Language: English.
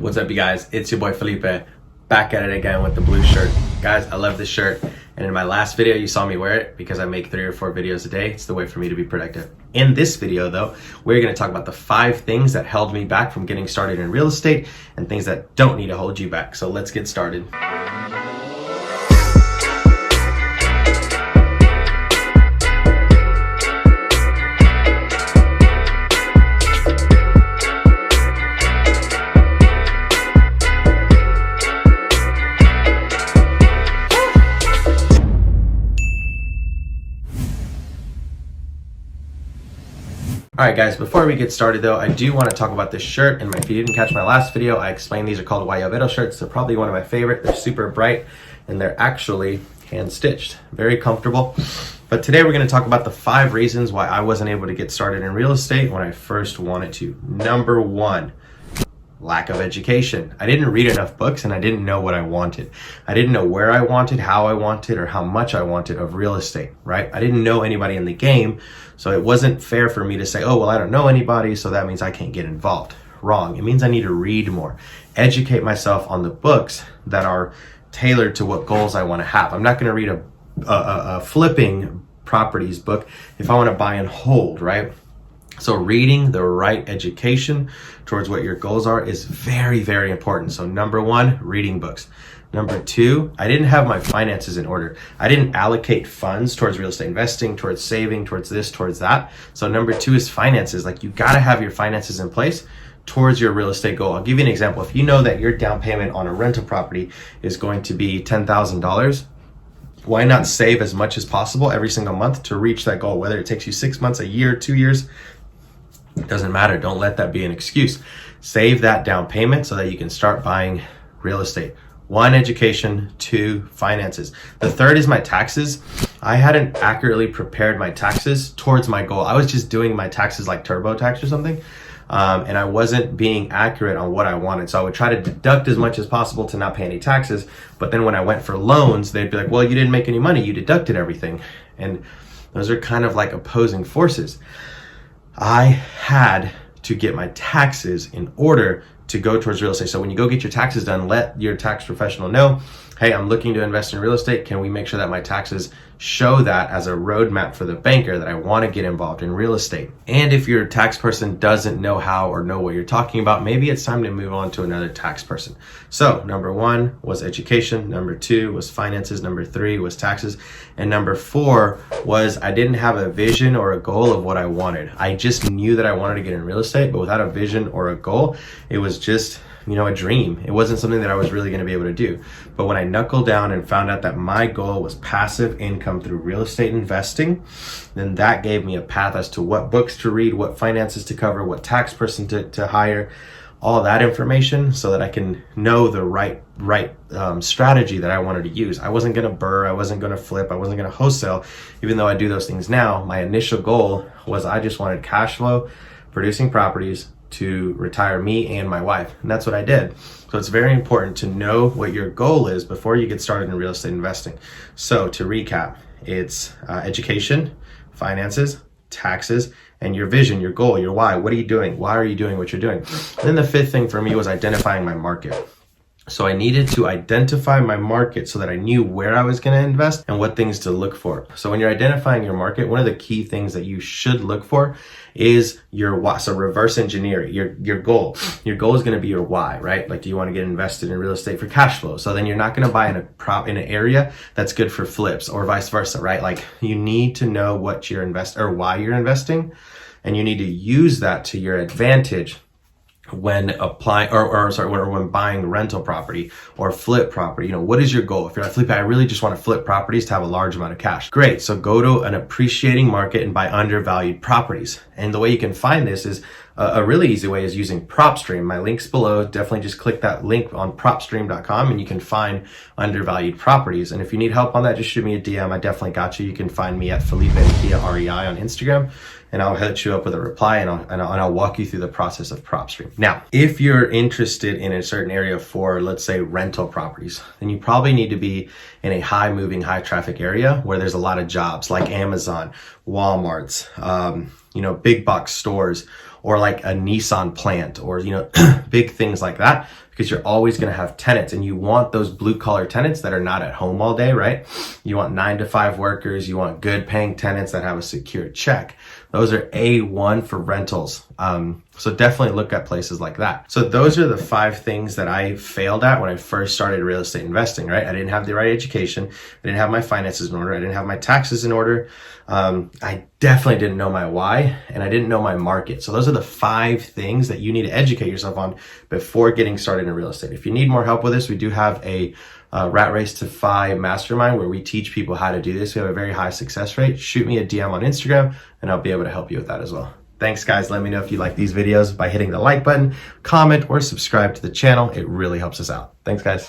What's up, you guys? It's your boy Felipe, back at it again with the blue shirt. Guys, I love this shirt, and in my last video you saw me wear it because I make 3 or 4 videos a day. It's the way for me to be productive. In this video though, we're going to talk about the 5 things that held me back from getting started in real estate and things that don't need to hold you back. So let's get started. Alright guys, before we get started though, I do want to talk about this shirt. And if you didn't catch my last video, I explained these are called Guayabero shirts. They're probably one of my favorite. They're super bright and they're actually hand stitched. Very comfortable. But today we're going to talk about the 5 reasons why I wasn't able to get started in real estate when I first wanted to. Number 1. Lack of education. I didn't read enough books and I didn't know what I wanted. I didn't know where I wanted, how I wanted, or how much I wanted of real estate, right? I didn't know anybody in the game, so it wasn't fair for me to say, oh, well, I don't know anybody, so that means I can't get involved. Wrong. It means I need to read more, educate myself on the books that are tailored to what goals I want to have. I'm not going to read a flipping properties book if I want to buy and hold, right? So reading the right education towards what your goals are is very, very important. So number 1, reading books. Number 2, I didn't have my finances in order. I didn't allocate funds towards real estate investing, towards saving, towards this, towards that. So number 2 is finances. Like, you got to have your finances in place towards your real estate goal. I'll give you an example. If you know that your down payment on a rental property is going to be $10,000, why not save as much as possible every single month to reach that goal? Whether it takes you 6 months, a year, 2 years, it doesn't matter. Don't let that be an excuse. Save that down payment so that you can start buying real estate. 1, education. 2, finances. The 3rd is my taxes. I hadn't accurately prepared my taxes towards my goal. I was just doing my taxes like TurboTax or something. And I wasn't being accurate on what I wanted. So I would try to deduct as much as possible to not pay any taxes. But then when I went for loans, they'd be like, well, you didn't make any money. You deducted everything. And those are kind of like opposing forces. I had to get my taxes in order to go towards real estate. So when you go get your taxes done, let your tax professional know, hey, I'm looking to invest in real estate. Can we make sure that my taxes show that as a roadmap for the banker that I want to get involved in real estate? And if your tax person doesn't know how or know what you're talking about, maybe it's time to move on to another tax person. So number 1 was education. Number 2 was finances. Number 3 was taxes. And number 4 was I didn't have a vision or a goal of what I wanted. I just knew that I wanted to get in real estate, but without a vision or a goal, it was just, a dream. It wasn't something that I was really going to be able to do. But when I knuckled down and found out that my goal was passive income through real estate investing, then that gave me a path as to what books to read, what finances to cover, what tax person to hire, all that information so that I can know the right strategy that I wanted to use. I wasn't going to burr, I wasn't going to flip, I wasn't going to wholesale, even though I do those things now. My initial goal was I just wanted cash flow, producing properties, to retire me and my wife. And that's what I did. So it's very important to know what your goal is before you get started in real estate investing. So to recap, it's education, finances, taxes, and your vision, your goal, your why. What are you doing? Why are you doing what you're doing? And then the 5th thing for me was identifying my market. So I needed to identify my market so that I knew where I was going to invest and what things to look for. So when you're identifying your market, one of the key things that you should look for is your why. So reverse engineer your goal. Your goal is going to be your why, right? Like, do you want to get invested in real estate for cash flow? So then you're not going to buy in an area that's good for flips or vice versa, right? Like, you need to know what you're why you're investing, and you need to use that to your advantage when applying when buying rental property or flip property. What is your goal? If you're like, Felipe, I really just want to flip properties to have a large amount of cash. Great. So go to an appreciating market and buy undervalued properties. And the way you can find this is a really easy way is using PropStream. My link's below. Definitely just click that link on propstream.com and you can find undervalued properties. And if you need help on that, just shoot me a DM. I definitely got you. You can find me at Felipe via REI on Instagram, and I'll hit you up with a reply and I'll walk you through the process of PropStream. Now, if you're interested in a certain area for, let's say, rental properties, then you probably need to be in a high moving, high traffic area where there's a lot of jobs like Amazon, Walmart's, big box stores, or like a Nissan plant, or, big things like that, because you're always going to have tenants, and you want those blue collar tenants that are not at home all day, right? You want 9-to-5 workers. You want good paying tenants that have a secure check. Those are A1 for rentals. So definitely look at places like that. So those are the 5 things that I failed at when I first started real estate investing, right? I didn't have the right education. I didn't have my finances in order. I didn't have my taxes in order. I definitely didn't know my why, and I didn't know my market. So those are the 5 things that you need to educate yourself on before getting started in real estate. If you need more help with this, we do have a Rat Race to FI mastermind where we teach people how to do this. We have a very high success rate. Shoot me a DM on Instagram and I'll be able to help you with that as well. Thanks guys. Let me know if you like these videos by hitting the like button, comment, or subscribe to the channel. It really helps us out. Thanks guys.